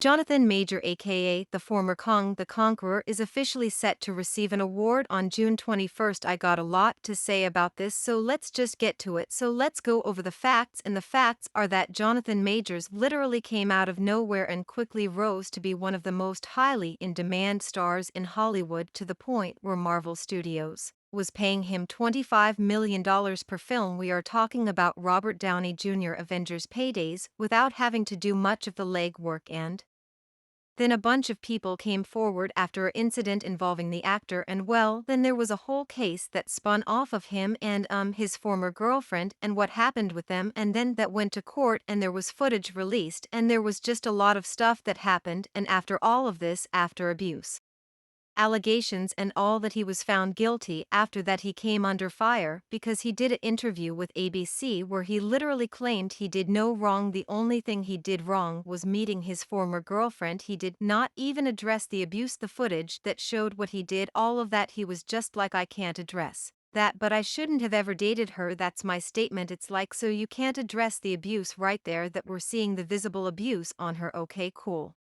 Jonathan Major aka the former Kong the Conqueror is officially set to receive an award on June 21st. I got a lot to say about this, so let's just get to it. So let's go over the facts, and the facts are that Jonathan Majors literally came out of nowhere and quickly rose to be one of the most highly in demand stars in Hollywood, to the point where Marvel Studios was paying him $25 million per film. We are talking about Robert Downey Jr. Avengers paydays without having to do much of the legwork. And then a bunch of people came forward after an incident involving the actor, and well, then there was a whole case that spun off of him and his former girlfriend and what happened with them, and then that went to court and there was footage released, and there was just a lot of stuff that happened. And after all of this, after abuse allegations and all, that he was found guilty. After that he came under fire because he did an interview with ABC where he literally claimed he did no wrong. The only thing he did wrong was meeting his former girlfriend. He did not even address the abuse, the footage that showed what he did, all of that. He was just like, I can't address that, but I shouldn't have ever dated her. That's my statement. It's like, so you can't address the abuse right there, that we're seeing the visible abuse on her. Okay, cool.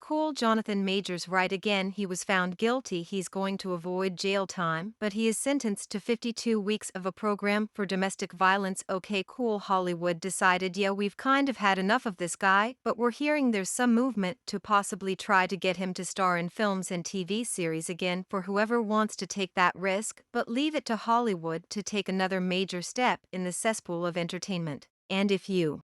Cool. Jonathan Majors right again. He was found guilty. He's going to avoid jail time, but he is sentenced to 52 weeks of a program for domestic violence. Okay, cool. Hollywood decided, yeah, we've kind of had enough of this guy, but we're hearing there's some movement to possibly try to get him to star in films and TV series again, for whoever wants to take that risk, but leave it to Hollywood to take another major step in the cesspool of entertainment. And if you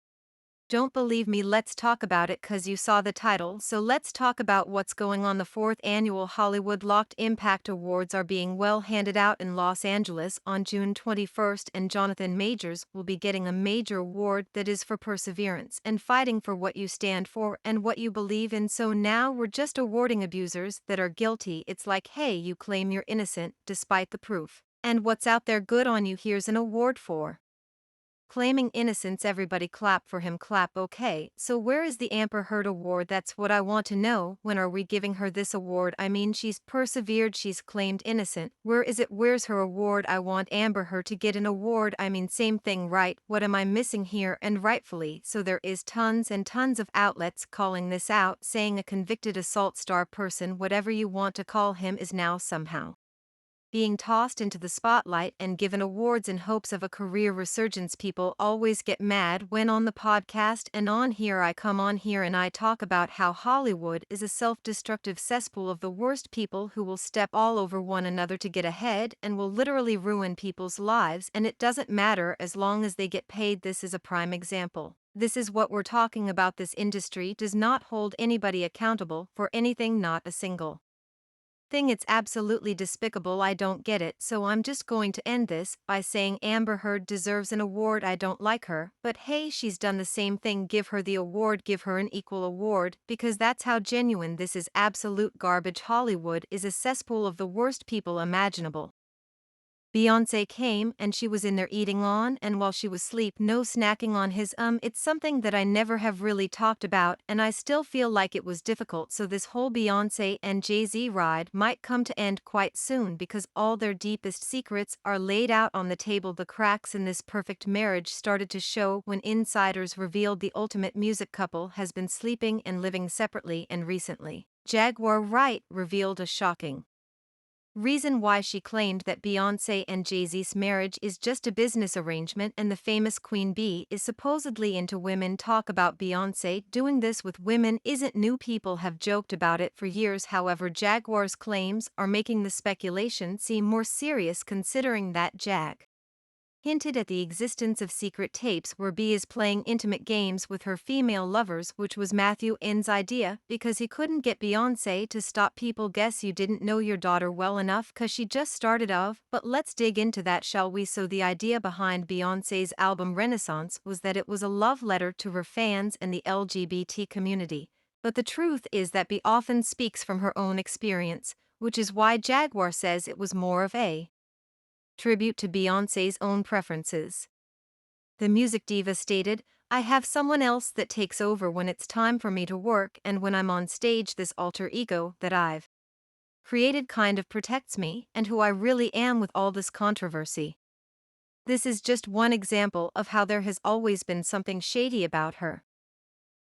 don't believe me, let's talk about it, cause you saw the title. So let's talk about what's going on. The 4th annual Hollywood Locked Impact Awards are being handed out in Los Angeles on June 21st, and Jonathan Majors will be getting a major award that is for perseverance and fighting for what you stand for and what you believe in. So now we're just awarding abusers that are guilty. It's like, hey, you claim you're innocent despite the proof, and what's out there, good on you. Here's an award for claiming innocence. Everybody clap for him, clap. Okay, so where is the Amber Heard Award? That's what I want to know. When are we giving her this award? I mean, she's persevered, she's claimed innocent. Where is it? Where's her award? I want Amber Heard to get an award. I mean, same thing, right? What am I missing here? And rightfully so. There is tons and tons of outlets calling this out, saying a convicted assault star person, whatever you want to call him, is now somehow being tossed into the spotlight and given awards in hopes of a career resurgence. People always get mad when on the podcast and on here I come on here and I talk about how Hollywood is a self-destructive cesspool of the worst people who will step all over one another to get ahead and will literally ruin people's lives, and it doesn't matter as long as they get paid. This is a prime example. This is what we're talking about. This industry does not hold anybody accountable for anything, not a single thing. It's absolutely despicable. I don't get it. So I'm just going to end this by saying Amber Heard deserves an award. I don't like her, but hey, she's done the same thing. Give her the award, give her an equal award, because that's how genuine this is. Absolute garbage. Hollywood is a cesspool of the worst people imaginable. Beyoncé came and she was in there eating on, and while she was asleep, no snacking on his it's something that I never have really talked about, and I still feel like it was difficult. So this whole Beyoncé and Jay-Z ride might come to end quite soon because all their deepest secrets are laid out on the table. The cracks in this perfect marriage started to show when insiders revealed the ultimate music couple has been sleeping and living separately, and recently, Jaguar Wright revealed a shocking reason why she claimed that Beyoncé and Jay-Z's marriage is just a business arrangement, and the famous Queen Bee is supposedly into women. Talk about Beyoncé doing this with women isn't new. People have joked about it for years. However, Jaguar's claims are making the speculation seem more serious, considering that Jag hinted at the existence of secret tapes where Bee is playing intimate games with her female lovers, which was Matthew N's idea because he couldn't get Beyoncé to stop. People guess you didn't know your daughter well enough cause she just started off, but let's dig into that, shall we? So the idea behind Beyoncé's album Renaissance was that it was a love letter to her fans and the LGBT community, but the truth is that Bee often speaks from her own experience, which is why Jaguar says it was more of a tribute to Beyoncé's own preferences. The music diva stated, I have someone else that takes over when it's time for me to work, and when I'm on stage, this alter ego that I've created kind of protects me and who I really am with all this controversy. This is just one example of how there has always been something shady about her.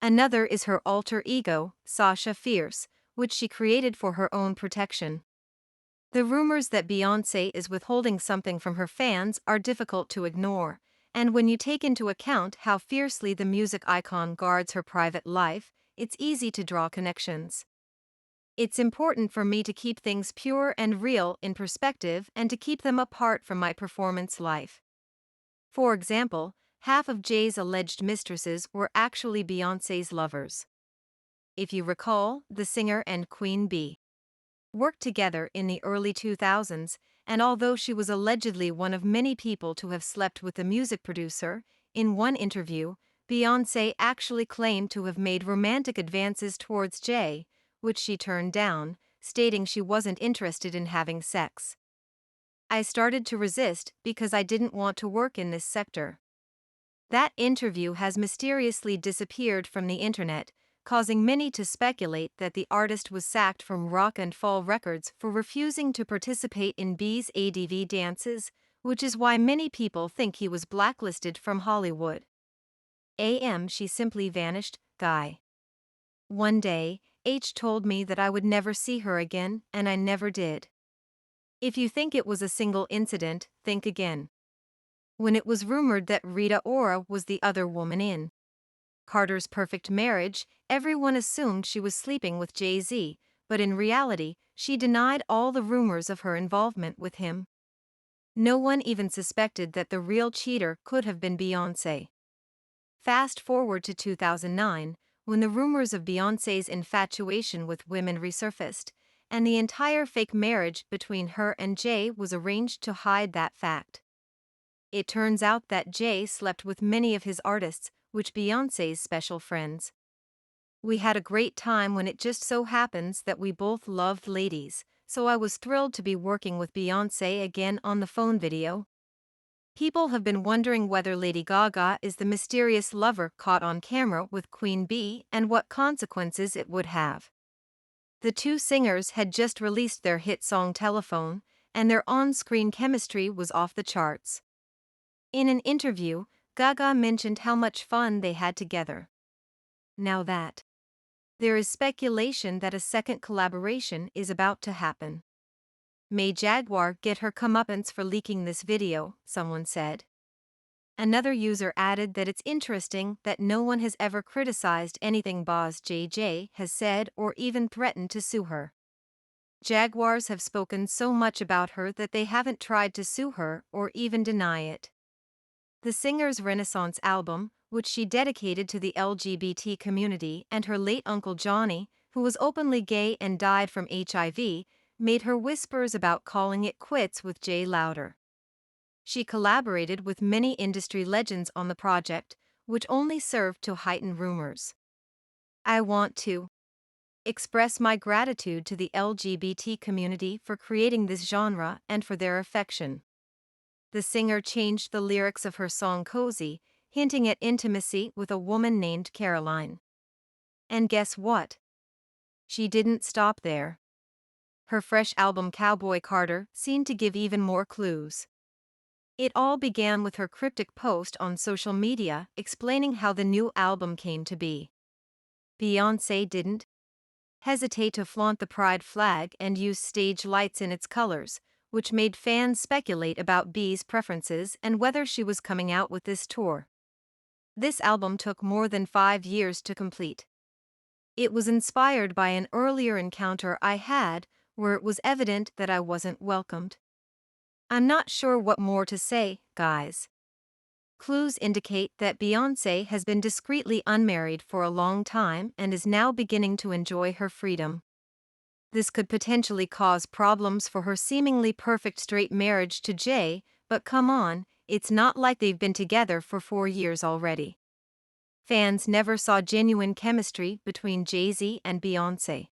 Another is her alter ego, Sasha Fierce, which she created for her own protection. The rumors that Beyoncé is withholding something from her fans are difficult to ignore, and when you take into account how fiercely the music icon guards her private life, it's easy to draw connections. It's important for me to keep things pure and real in perspective and to keep them apart from my performance life. For example, half of Jay's alleged mistresses were actually Beyoncé's lovers. If you recall, the singer and Queen Bee worked together in the early 2000s, and although she was allegedly one of many people to have slept with the music producer, in one interview, Beyoncé actually claimed to have made romantic advances towards Jay, which she turned down, stating she wasn't interested in having sex. I started to resist because I didn't want to work in this sector. That interview has mysteriously disappeared from the internet, causing many to speculate that the artist was sacked from Rock and Fall Records for refusing to participate in B's ADV dances, which is why many people think he was blacklisted from Hollywood. She simply vanished, guy. One day, H told me that I would never see her again, and I never did. If you think it was a single incident, think again. When it was rumored that Rita Ora was the other woman in Carter's Perfect Marriage, everyone assumed she was sleeping with Jay-Z, but in reality, she denied all the rumors of her involvement with him. No one even suspected that the real cheater could have been Beyoncé. Fast forward to 2009, when the rumors of Beyoncé's infatuation with women resurfaced, and the entire fake marriage between her and Jay was arranged to hide that fact. It turns out that Jay slept with many of his artists, which Beyoncé's special friends. We had a great time when it just so happens that we both loved ladies, so I was thrilled to be working with Beyoncé again on the phone video. People have been wondering whether Lady Gaga is the mysterious lover caught on camera with Queen Bee and what consequences it would have. The two singers had just released their hit song Telephone, and their on-screen chemistry was off the charts. In an interview, Gaga mentioned how much fun they had together. Now there is speculation that a second collaboration is about to happen. May Jaguar get her comeuppance for leaking this video, someone said. Another user added that it's interesting that no one has ever criticized anything Boz JJ has said or even threatened to sue her. Jaguars have spoken so much about her that they haven't tried to sue her or even deny it. The singer's Renaissance album, which she dedicated to the LGBT community and her late uncle Johnny, who was openly gay and died from HIV, made her whispers about calling it quits with Jay louder. She collaborated with many industry legends on the project, which only served to heighten rumors. I want to express my gratitude to the LGBT community for creating this genre and for their affection. The singer changed the lyrics of her song Cozy, hinting at intimacy with a woman named Caroline. And guess what? She didn't stop there. Her fresh album Cowboy Carter seemed to give even more clues. It all began with her cryptic post on social media explaining how the new album came to be. Beyoncé didn't hesitate to flaunt the pride flag and use stage lights in its colors, which made fans speculate about B's preferences and whether she was coming out with this tour. This album took more than 5 years to complete. It was inspired by an earlier encounter I had, where it was evident that I wasn't welcomed. I'm not sure what more to say, guys. Clues indicate that Beyoncé has been discreetly unmarried for a long time and is now beginning to enjoy her freedom. This could potentially cause problems for her seemingly perfect straight marriage to Jay, but come on, it's not like they've been together for 4 years already. Fans never saw genuine chemistry between Jay-Z and Beyoncé.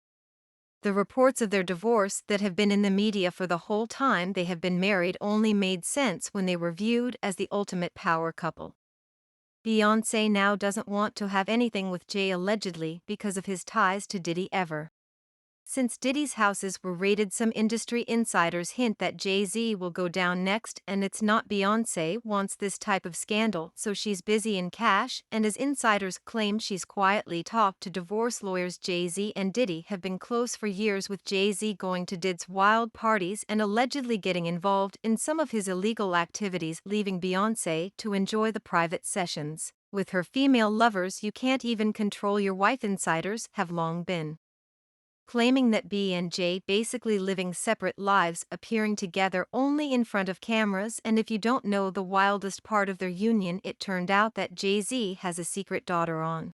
The reports of their divorce that have been in the media for the whole time they have been married only made sense when they were viewed as the ultimate power couple. Beyoncé now doesn't want to have anything with Jay allegedly because of his ties to Diddy ever. Since Diddy's houses were raided, some industry insiders hint that Jay-Z will go down next, and it's not Beyoncé wants this type of scandal, so she's busy in cash, and as insiders claim, she's quietly talked to divorce lawyers. Jay-Z and Diddy have been close for years, with Jay-Z going to Diddy's wild parties and allegedly getting involved in some of his illegal activities, leaving Beyoncé to enjoy the private sessions with her female lovers. You can't even control your wife, insiders have long been claiming that B and J basically living separate lives, appearing together only in front of cameras. And if you don't know the wildest part of their union, it turned out that Jay-Z has a secret daughter on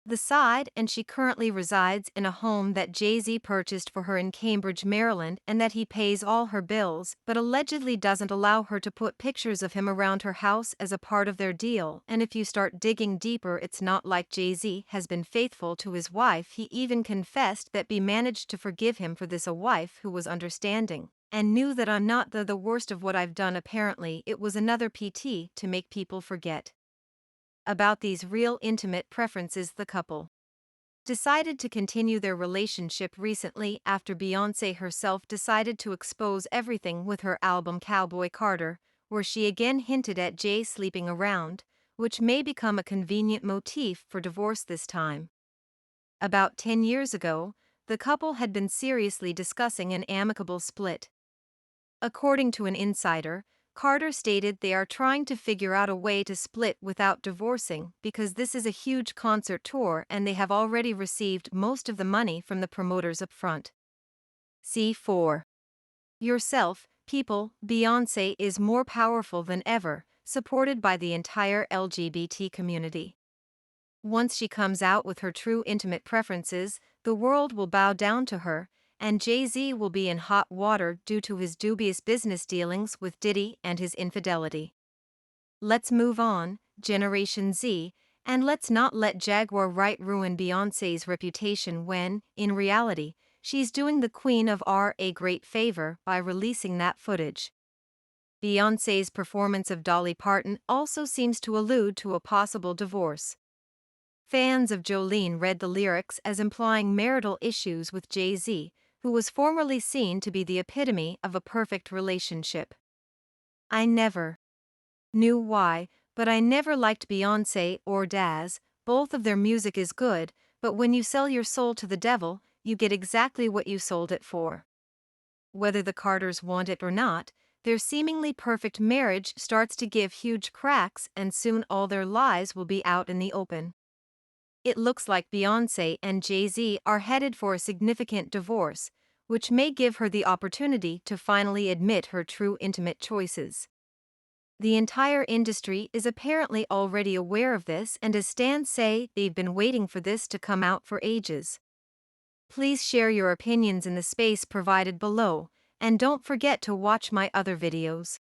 the side, and she currently resides in a home that Jay-Z purchased for her in Cambridge, Maryland, and that he pays all her bills, but allegedly doesn't allow her to put pictures of him around her house as a part of their deal. And if you start digging deeper, it's not like Jay-Z has been faithful to his wife. He even confessed that B managed to forgive him for this, a wife who was understanding and knew that I'm not the worst of what I've done. Apparently, it was another PT to make people forget about these real intimate preferences. The couple decided to continue their relationship recently after Beyoncé herself decided to expose everything with her album Cowboy Carter, where she again hinted at Jay sleeping around, which may become a convenient motif for divorce this time. About 10 years ago, the couple had been seriously discussing an amicable split. According to an insider, Carter stated they are trying to figure out a way to split without divorcing because this is a huge concert tour and they have already received most of the money from the promoters up front. See for yourself, people. Beyoncé is more powerful than ever, supported by the entire LGBT community. Once she comes out with her true intimate preferences, the world will bow down to her, and Jay-Z will be in hot water due to his dubious business dealings with Diddy and his infidelity. Let's move on, Generation Z, and let's not let Jaguar Wright ruin Beyoncé's reputation when, in reality, she's doing the Queen of R a great favor by releasing that footage. Beyoncé's performance of Dolly Parton also seems to allude to a possible divorce. Fans of Jolene read the lyrics as implying marital issues with Jay-Z, who was formerly seen to be the epitome of a perfect relationship. I never knew why, but I never liked Beyoncé or Daz. Both of their music is good, but when you sell your soul to the devil, you get exactly what you sold it for. Whether the Carters want it or not, their seemingly perfect marriage starts to give huge cracks, and soon all their lies will be out in the open. It looks like Beyoncé and Jay-Z are headed for a significant divorce, which may give her the opportunity to finally admit her true intimate choices. The entire industry is apparently already aware of this, and as stans say, they've been waiting for this to come out for ages. Please share your opinions in the space provided below, and don't forget to watch my other videos.